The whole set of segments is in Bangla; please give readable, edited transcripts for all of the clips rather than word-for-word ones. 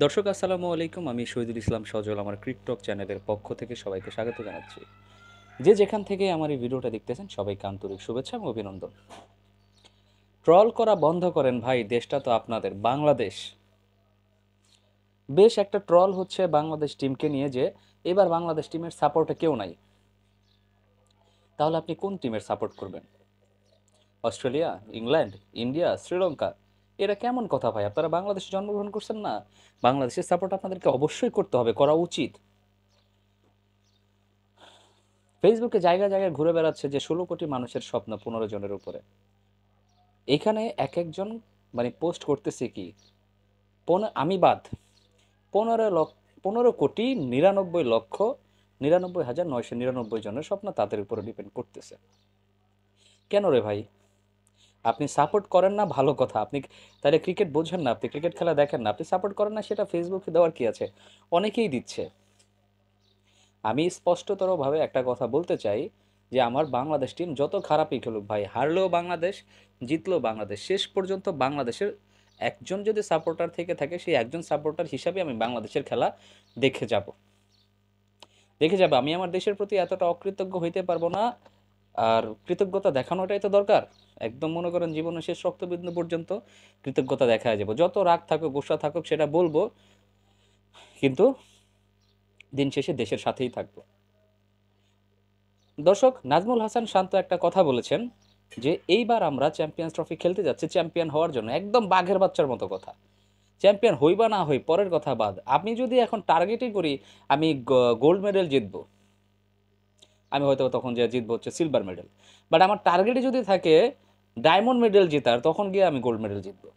দর্শক আসসালামু আলাইকুম, আমি শহীদুল ইসলাম সজল আমার ক্রিকটক চ্যানেলের পক্ষ থেকে সবাইকে স্বাগত জানাচ্ছি। যে যেখান থেকে আমার এই ভিডিওটা দেখতেছেন সবাইকে আন্তরিক শুভেচ্ছা এবং অভিনন্দন। ট্রল করা বন্ধ করেন ভাই, দেশটা তো আপনাদের বাংলাদেশ। বেশ একটা ট্রল হচ্ছে বাংলাদেশ টিমকে নিয়ে যে এবার বাংলাদেশ টিমের সাপোর্টে কেউ নাই। তাহলে আপনি কোন টিমের সাপোর্ট করবেন? Australia, England, India, Sri Lanka? এরা কেমন কথা ভাই? আপনারা বাংলাদেশে জন্মগ্রহণ করছেন না? বাংলাদেশের সাপোর্ট আপনাদেরকে অবশ্যই করতে হবে, করা উচিত। ফেসবুকে জায়গায় জায়গায় ঘুরে বেড়াচ্ছে যে 16 কোটি মানুষের স্বপ্ন 15 জনের উপরে। এখানে এক একজন পোস্ট করতেছে কি, আমি বাদ, 15 লক্ষ, 15,99,99,999 জনের স্বপ্ন তাদের উপরে ডিপেন্ড করতেছে। কেন রে ভাই? আপনি সাপোর্ট করেন না, ভালো কথা। আপনি তাহলে ক্রিকেট বোঝেন না, আপনি ক্রিকেট খেলা দেখেন না, আপনি সাপোর্ট করেন না, সেটা ফেসবুকে দেওয়ার কি আছে? অনেকেই দিচ্ছে। আমি স্পষ্টতরভাবে একটা কথা বলতে চাই যে আমার বাংলাদেশ টিম যত খারাপই খেলুক ভাই, হারলেও বাংলাদেশ, জিতলেও বাংলাদেশ, শেষ পর্যন্ত বাংলাদেশের একজন যদি সাপোর্টার থেকে থাকে, সেই একজন সাপোর্টার হিসাবে আমি বাংলাদেশের খেলা দেখে যাব। আমি আমার দেশের প্রতি এতটা অকৃতজ্ঞ হইতে পারবো না। আর কৃতজ্ঞতা দেখানোটাই তো দরকার। একদম মনে করেন জীবনের শেষ রক্তবিন্দু পর্যন্ত কৃতজ্ঞতা দেখা যাবো, যত রাগ থাকুক গোসা থাকুক সেটা বলবো, কিন্তু দিন শেষে দেশের সাথেই থাকবো। দর্শক, নাজমুল হাসান শান্ত একটা কথা বলেছেন যে এইবার আমরা চ্যাম্পিয়ন্স ট্রফি খেলতে যাচ্ছি চ্যাম্পিয়ন হওয়ার জন্য। একদম বাঘের বাচ্চার মতো কথা। চ্যাম্পিয়ন হই বা না হই পরের কথা বাদ, আমি যদি এখন টার্গেটই করি আমি গোল্ড মেডেল জিতবো, আমি হয়তো তখন যে জিতবো হচ্ছে সিলভার মেডেল। বাট আমার টার্গেটে যদি থাকে ডায়মন্ড মেডেল জেতার, তখন গিয়ে আমি গোল্ড মেডেল জিতবো।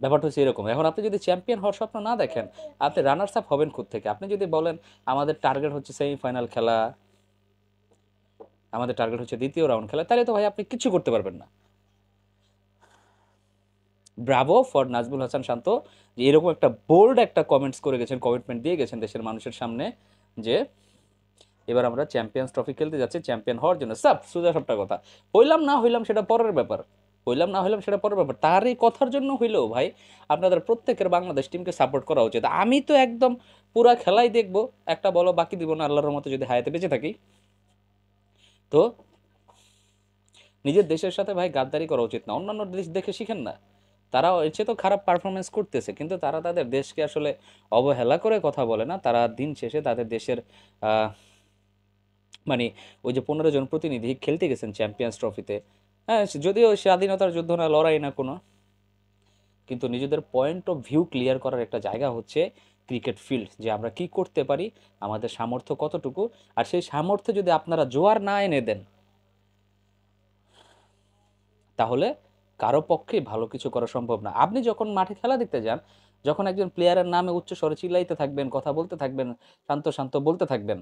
ব্যাপারটা হচ্ছে এরকম। এখন আপনি যদি চ্যাম্পিয়ন হওয়ার স্বপ্ন না দেখেন, আপনি রানার্স আপ হবেন থেকে? আপনি যদি বলেন আমাদের টার্গেট হচ্ছে সেমিফাইনাল খেলা, আমাদের টার্গেট হচ্ছে দ্বিতীয় রাউন্ড খেলা, তাহলে তো ভাই আপনি কিছু করতে পারবেন না। ব্রাভো ফর নাজমুল হাসান শান্ত, যে এরকম একটা বোল্ড একটা কমেন্টস করে গেছেন, কমিটমেন্ট দিয়ে গেছেন দেশের মানুষের সামনে যে এবার আমরা চ্যাম্পিয়ন্স ট্রফি খেলতে যাচ্ছি চ্যাম্পিয়ন হওয়ার জন্য। সব সোজা সবটা কথা। হইলাম না হইলাম সেটা পরের ব্যাপার, তার এই কথার জন্য হইলেও ভাই আপনাদের প্রত্যেকের বাংলাদেশ টিমকে সাপোর্ট করা উচিত। আমি তো একদম পুরা খেলাই দেখবো, একটা বলো বাকি দিব না আল্লাহর মতো যদি হায়াতে বেঁচে থাকি। তো নিজের দেশের সাথে ভাই গাদ্দারি করা উচিত না। অন্যান্য দেশ দেখে শিখেন না, তারা এর চেয়ে তো খারাপ পারফরমেন্স করতেছে, কিন্তু তারা তাদের দেশকে আসলে অবহেলা করে কথা বলে না। তারা দিন শেষে তাদের দেশের আহ, মানে ওই যে 15 জন প্রতিনিধি খেলতে গেছেন চ্যাম্পিয়ন্স ট্রফিতে, হ্যাঁ যদিও স্বাধীনতার যুদ্ধ না, লড়াই না কোনো, কিন্তু নিজেদের পয়েন্ট অফ ভিউ ক্লিয়ার করার একটা জায়গা হচ্ছে ক্রিকেট ফিল্ড, যে আমরা কি করতে পারি, আমাদের সামর্থ্য কতটুকু। আর সেই সামর্থ্য যদি আপনারা জোয়ার না এনে দেন, তাহলে কারো পক্ষেই ভালো কিছু করা সম্ভব না। আপনি যখন মাঠে খেলা দেখতে যান, যখন একজন প্লেয়ারের নামে উচ্চ স্বরে চিল্লাইতে থাকবেন, কথা বলতে থাকবেন, শান্ত শান্ত বলতে থাকবেন,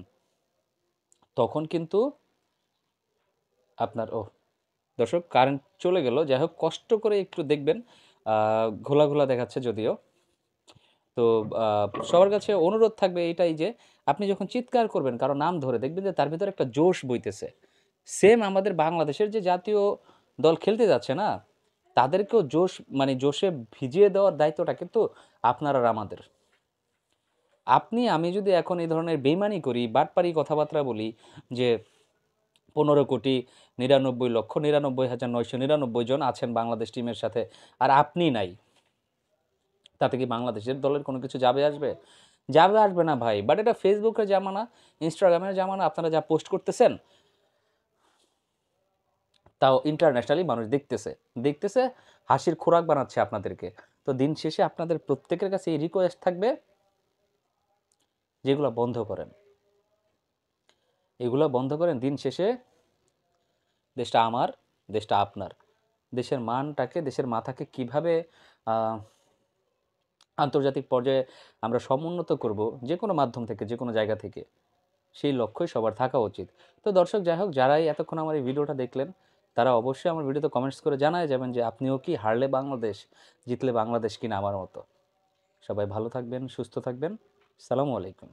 তখন কিন্তু আপনার দর্শক কারেন্ট চলে গেল, যাই হোক কষ্ট করে একটু দেখবেন। ঘোলা ঘোলা দেখাচ্ছে যদিও। তো সবার কাছে অনুরোধ থাকবে এটাই যে আপনি যখন চিৎকার করবেন কারো নাম ধরে, দেখবেন যে তার ভিতরে একটা জোশ বইতেছে। সেম আমাদের বাংলাদেশের যে জাতীয় দল খেলতে যাচ্ছে না, তাদেরকেও জোশ জোশে ভিজিয়ে দেওয়ার দায়িত্বটা কিন্তু আপনার আর আমাদের। আমি যদি এখন এই ধরনের বেইমানি করি, বাটপারি কথাবার্তা বলি যে 15,99,99,999 জন আছেন বাংলাদেশ টিমের সাথে, আর আপনি নাই, তাতে কি বাংলাদেশের দলের কোনো কিছু যাবে আসবে? যাবে আসবে না ভাই। বাট এটা ফেসবুকের জামানা, ইনস্টাগ্রামের জামানা। আপনারা যা পোস্ট করতেছেন তাও ইন্টারন্যাশনালি মানুষ দেখতেছে, দেখতেছে, হাসির খোরাক বানাচ্ছে আপনাদেরকে। তো দিন শেষে আপনাদের প্রত্যেকের কাছে এই রিকোয়েস্ট থাকবে, যেগুলো বন্ধ করেন, এগুলো বন্ধ করেন। দিন শেষে দেশটা আমার, দেশটা আপনার। দেশের মানটাকে, দেশের মাথাকে কিভাবে আন্তর্জাতিক পর্যায়ে আমরা সমুন্নত করব, যে কোনো মাধ্যম থেকে, যে কোনো জায়গা থেকে, সেই লক্ষ্যই সবার থাকা উচিত। তো দর্শক, যাই হোক, যারাই এতক্ষণ আমার এই ভিডিওটা দেখলেন, তারা অবশ্যই আমার ভিডিওতে কমেন্টস করে জানায় যাবেন যে আপনিও কি হারলে বাংলাদেশ, জিতলে বাংলাদেশ কিনা আমার মতো। সবাই ভালো থাকবেন, সুস্থ থাকবেন। সালামু আলাইকুম।